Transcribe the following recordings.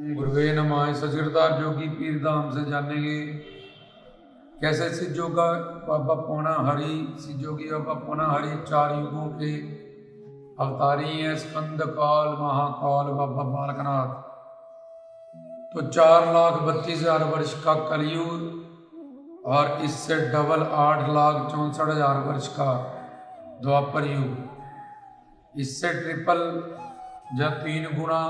गुरुवे नमः। सचकृतार जोगी पीर धाम से जानेंगे कैसे सिद्धोगा बाबा पौना हरि। सिद्धोगी बाबा पौना हरि 4 युगों के अवतारी हैं। स्कंद काल, महाकाल, बाबा बालकनाथ। तो 4,32,000 वर्ष का कलयुग और इससे डबल 8,64,000 वर्ष का द्वापर युग। इससे ट्रिपल या 3 गुना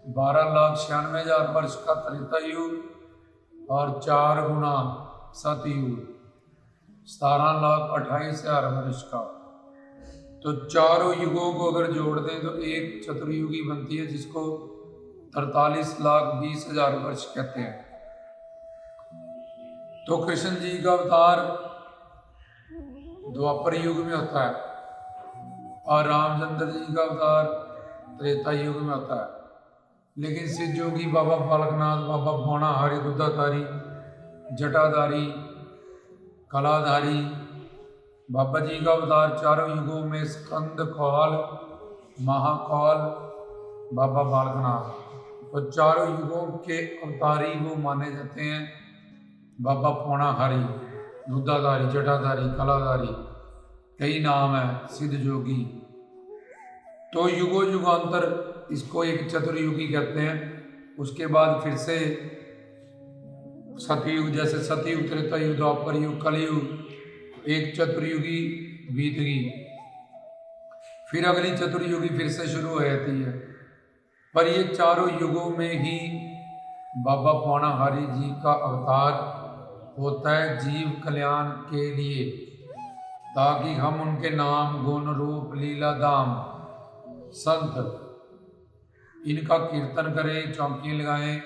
12,96,000 वर्ष का त्रेता युग और 4 गुना सतयुग 17,28,000 वर्ष का। तो चारों युगों को अगर जोड़ दें तो एक चतुर्युगी बनती है, जिसको 43,20,000 वर्ष कहते हैं। तो कृष्ण जी का अवतार द्वापर युग में होता है और रामचंद्र जी का अवतार त्रेता युग में होता है। लेकिन सिद्धयोगी बाबा बालकनाथ, बाबा पौना हरि, दुधाधारी, जटाधारी, कलाधारी बाबा जी का अवतार चारों युगों में स्कंद काल, महाकाल, बाबा बालकनाथ। तो चारों युगों के अवतारी वो माने जाते हैं। बाबा पौना हरि, दुधाधारी, जटाधारी, कलाधारी, कई नाम है सिद्ध जोगी। तो युगो युगांतर इसको एक चतुर्युगी कहते हैं। उसके बाद फिर से सतयुग, जैसे सतयुग, त्रेता युग, द्वापर युग, कलयुग, एक चतुर्युगी बीत गई, फिर अगली चतुर्युगी फिर से शुरू हो जाती है। पर ये चारों युगों में ही बाबा पौना हरि जी का अवतार होता है जीव कल्याण के लिए, ताकि हम उनके नाम, गुण, रूप, लीला, धाम, संत इनका कीर्तन करें, चौकियाँ लगाएं,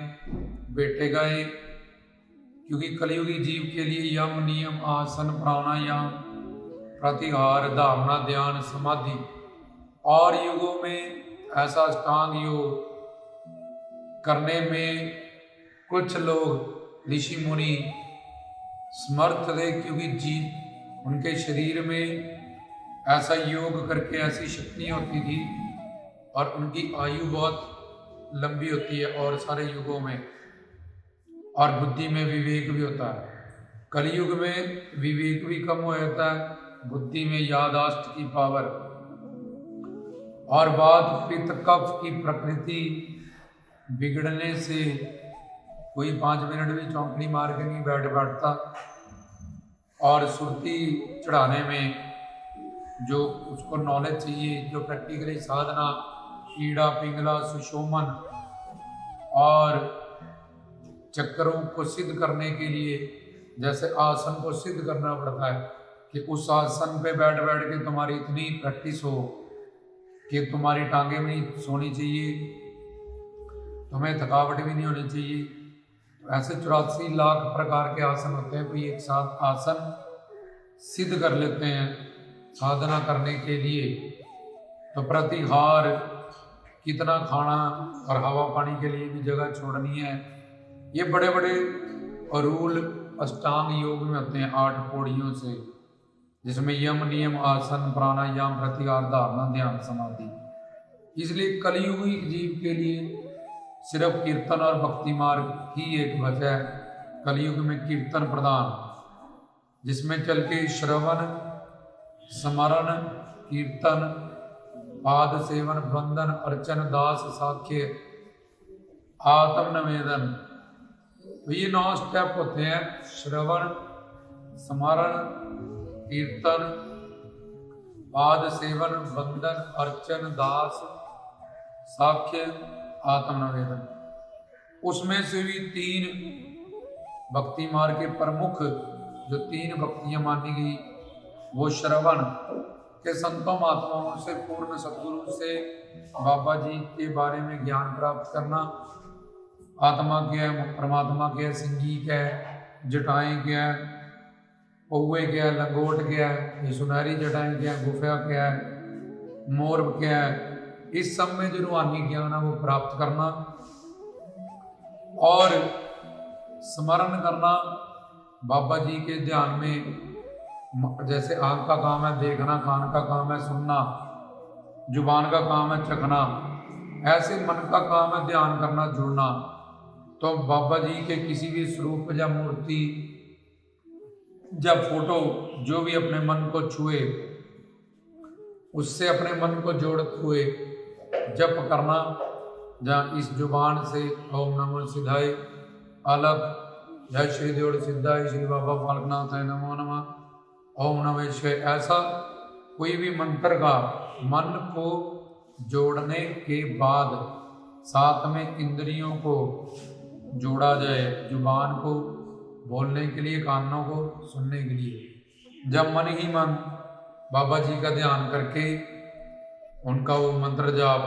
बेटे गाएं। क्योंकि कलयुगी जीव के लिए यम, नियम, आसन, प्राणायाम, प्रतिहार, धारणा, ध्यान, समाधि और युगों में ऐसा अष्टांग योग करने में कुछ लोग ऋषि मुनि समर्थ थे, क्योंकि जीव उनके शरीर में ऐसा योग करके ऐसी शक्तियाँ होती थी और उनकी आयु बहुत लंबी होती है और सारे युगों में, और बुद्धि में विवेक भी होता है। कलयुग में विवेक भी कम हो जाता है, बुद्धि में याददाश्त की पावर और वात, पित्त, कफ की प्रकृति बिगड़ने से कोई 5 मिनट भी चौंकड़ी मार के नहीं बैठता। और सुरती चढ़ाने में जो उसको नॉलेज चाहिए, जो प्रैक्टिकली साधना, कीड़ा, पिंगला, सुशोमन और चक्करों को सिद्ध करने के लिए, जैसे आसन को सिद्ध करना पड़ता है कि उस आसन पे बैठ बैठ के तुम्हारी इतनी प्रैक्टिस हो कि तुम्हारी टांगे भी नहीं सोनी चाहिए, तुम्हें थकावट भी नहीं होनी चाहिए। ऐसे 84 लाख प्रकार के आसन होते हैं, कोई एक साथ आसन सिद्ध कर लेते हैं साधना करने के लिए। तो प्रतिहार, कितना खाना और हवा पानी के लिए भी जगह छोड़नी है, ये बड़े बड़े रूल अष्टांग योग में होते हैं 8 पौड़ियों से, जिसमें यम, नियम, आसन, प्राणायाम, प्रतिहार, धारणा, ध्यान, समाधि। इसलिए कलयुगी जीव के लिए सिर्फ कीर्तन और भक्ति मार्ग ही एक वजह है। कलयुग में कीर्तन प्रदान, जिसमें चल के श्रवण, स्मरण, कीर्तन, पाद सेवन, बंधन, अर्चन, दास, साख्य, आत्म निवेदन। तो ये 9 स्टेप होते हैं: श्रवण, स्मरण, कीर्तन, पाद सेवन, बंधन, अर्चन, दास, साख्य, आत्मनिवेदन। उसमें से भी 3 भक्ति मार्ग के प्रमुख जो 3 भक्तियां मानी गई, वो श्रवण के संतों महात्माओं से, पूर्ण सदगुरु से बाबा जी के बारे में ज्ञान प्राप्त करना। आत्मा क्या है, परमात्मा क्या है, सिंगी क्या है, जटाएं क्या है, पौवे क्या है, लंगोट क्या है, ये सुनहरी जटाएं क्या है, गुफा क्या है, मोर क्या है, इस सब में जो रूहानी ज्ञान है वो प्राप्त करना। और स्मरण करना, बाबा जी के ध्यान में, जैसे आँख का काम है देखना, कान का काम है सुनना, जुबान का काम है चखना, ऐसे मन का काम है ध्यान करना, जुड़ना। तो बाबा जी के किसी भी स्वरूप या मूर्ति या फोटो जो भी अपने मन को छुए उससे अपने मन को जोड़ते हुए जप करना, जहाँ इस जुबान से ओम नमो सिद्धाय अलग, जय श्री देव सिद्धाय श्री बाबा बालकनाथ नमो नमः, ओम नमः शिवाय, ऐसा कोई भी मंत्र का मन को जोड़ने के बाद साथ में इंद्रियों को जोड़ा जाए, जुबान को बोलने के लिए, कानों को सुनने के लिए। जब मन ही मन बाबा जी का ध्यान करके उनका वो मंत्र जाप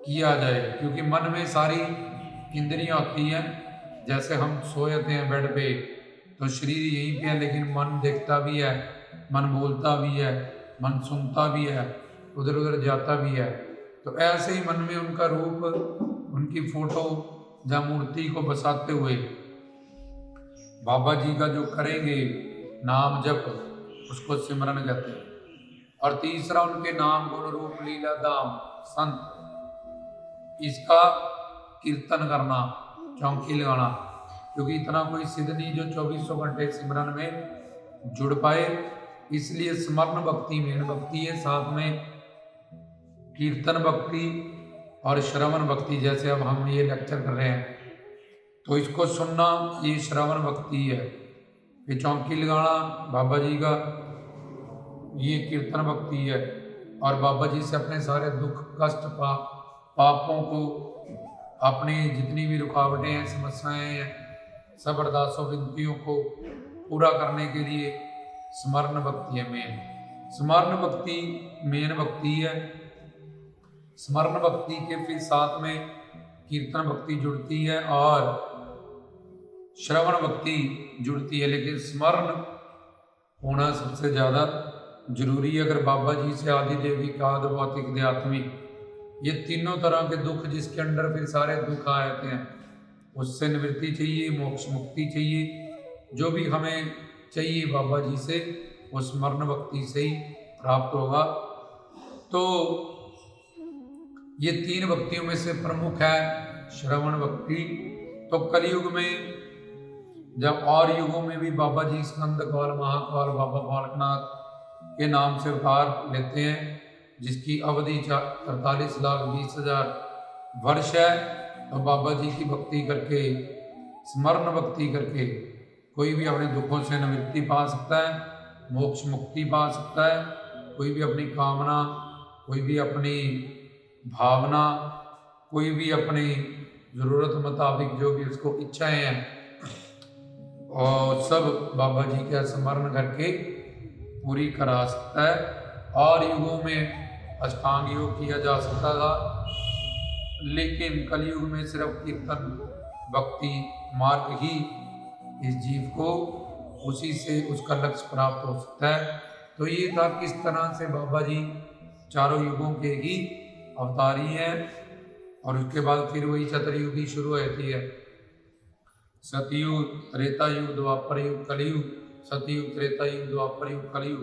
किया जाए, क्योंकि मन में सारी इंद्रियां होती हैं। जैसे हम सोते हैं बेड पे तो शरीर यहीं पे है, लेकिन मन देखता भी है, मन बोलता भी है, मन सुनता भी है, उधर उधर जाता भी है। तो ऐसे ही मन में उनका रूप, उनकी फोटो या मूर्ति को बसाते हुए बाबा जी का जो करेंगे नाम जप, उसको सिमरन कहते हैं। और तीसरा उनके नाम गुण रूप लीला धाम संत, इसका कीर्तन करना, चौंकी लगाना, क्योंकि इतना कोई सिद्ध नहीं जो 2400 घंटे सिमरन में जुड़ पाए। इसलिए स्मरण भक्ति मेन भक्ति है, साथ में कीर्तन भक्ति और श्रवण भक्ति। जैसे अब हम ये लेक्चर कर रहे हैं तो इसको सुनना, ये श्रवण भक्ति है। ये चौंकी लगाना बाबा जी का, ये कीर्तन भक्ति है। और बाबा जी से अपने सारे दुख कष्ट पापों को, अपनी जितनी भी रुकावटें हैं, समस्याएं हैं, सब अरदासों विनतियों को पूरा करने के लिए स्मरण भक्ति है मेन। स्मरण भक्ति मेन भक्ति है। स्मरण भक्ति के फिर साथ में कीर्तन भक्ति जुड़ती है और श्रवण भक्ति जुड़ती है, लेकिन स्मरण होना सबसे ज़्यादा जरूरी है। अगर बाबा जी से आदि देवी का आदि भौतिक आध्यात्मिक, ये तीनों तरह के दुख जिसके अंदर फिर सारे दुख आते हैं, उससे निवृत्ति चाहिए, मोक्ष मुक्ति चाहिए, जो भी हमें चाहिए बाबा जी से वो स्मरण भक्ति से ही प्राप्त होगा। तो ये तीन भक्तियों में से प्रमुख है श्रवण भक्ति। तो कलयुग में जब और युगों में भी बाबा जी स्कंद कौल महाकाल बाबा बालकनाथ के नाम से अवतार लेते हैं, जिसकी अवधि 43,20,000 वर्ष है। तो बाबा जी की भक्ति करके, स्मरण भक्ति करके कोई भी अपने दुखों से निवृत्ति पा सकता है, मोक्ष मुक्ति पा सकता है। कोई भी अपनी कामना, कोई भी अपनी भावना, कोई भी अपनी ज़रूरत मुताबिक जो भी उसको इच्छाएं हैं, और सब बाबा जी का स्मरण करके पूरी करा सकता है। और युगों में अष्टांग योग किया जा सकता था, लेकिन कलयुग में सिर्फ कीर्तन भक्ति मार्ग ही इस जीव को, उसी से उसका लक्ष्य प्राप्त हो सकता है। तो ये था किस तरह से बाबा जी चारों युगों के ही अवतारी हैं। और उसके बाद फिर वही चतुर्युगी शुरू होती है, सतयुग, त्रेता युग, द्वापर युग, कलयुग। सतयुग, त्रेता युग, द्वापर युग, कलयुग।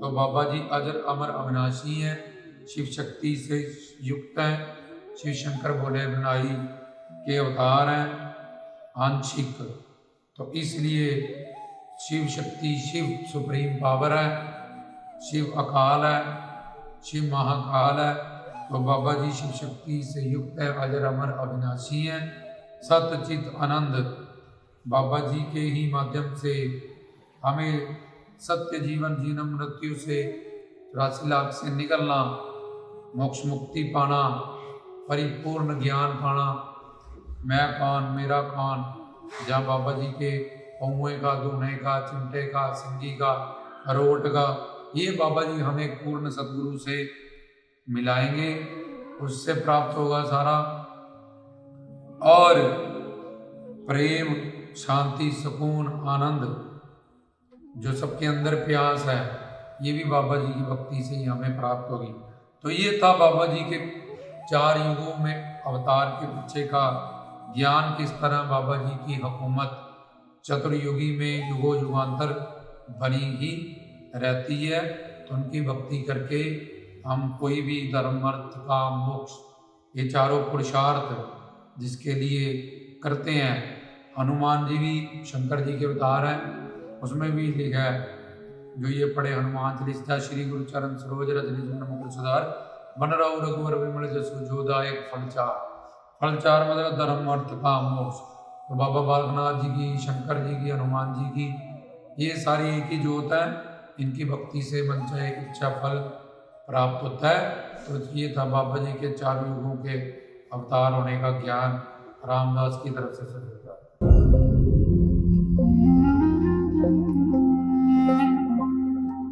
तो बाबा जी अजर अमर अविनाशी हैं, शिव शक्ति से युक्त हैं, शिव शंकर भोले बनाई के अवतार हैं, आंशिक। तो इसलिए शिव शक्ति, शिव सुप्रीम पावर है, शिव अकाल है, शिव महाकाल है। तो बाबा जी शिव शक्ति से युक्त है, अजर अमर अविनाशी हैं, सतचित आनंद। बाबा जी के ही माध्यम से हमें सत्य जीवन जीना, मृत्यु से 84 लाख से निकलना, मोक्ष मुक्ति पाना, परिपूर्ण ज्ञान पाना, मैं कौन मेरा कौन, जहाँ बाबा जी के पौए का, दूने का, चिमटे का, सिंगी का, रोट का, ये बाबा जी हमें पूर्ण सदगुरु से मिलाएंगे, उससे प्राप्त होगा सारा। और प्रेम, शांति, सुकून, आनंद जो सबके अंदर प्यास है, ये भी बाबा जी की भक्ति से ही हमें प्राप्त होगी। तो ये था बाबा जी के 4 युगों में अवतार के पीछे का ज्ञान, किस तरह बाबा जी की हुकूमत चतुर्युगी में युगो युगांतर बनी ही रहती है। तो उनकी भक्ति करके हम कोई भी धर्म, अर्थ, काम, मोक्ष ये चारों पुरुषार्थ जिसके लिए करते हैं। हनुमान जी भी शंकर जी के अवतार हैं, उसमें भी लिखा है जो ये पढ़े हनुमान चालीसा श्री गुरु चरण सरोज रज निज मन मुकुर सुधार बन रहो रघुवर विमल जसु जोदायक फलचार मतलब धर्म अर्थ काम मोक्ष। तो बाबा बालकनाथ जी की, शंकर जी की, हनुमान जी की, ये सारी एक ही जोत है। इनकी भक्ति से मनचा एक इच्छा फल प्राप्त होता है। तो ये था बाबा जी के चारों युगों के अवतार होने का ज्ञान रामदास की तरफ से।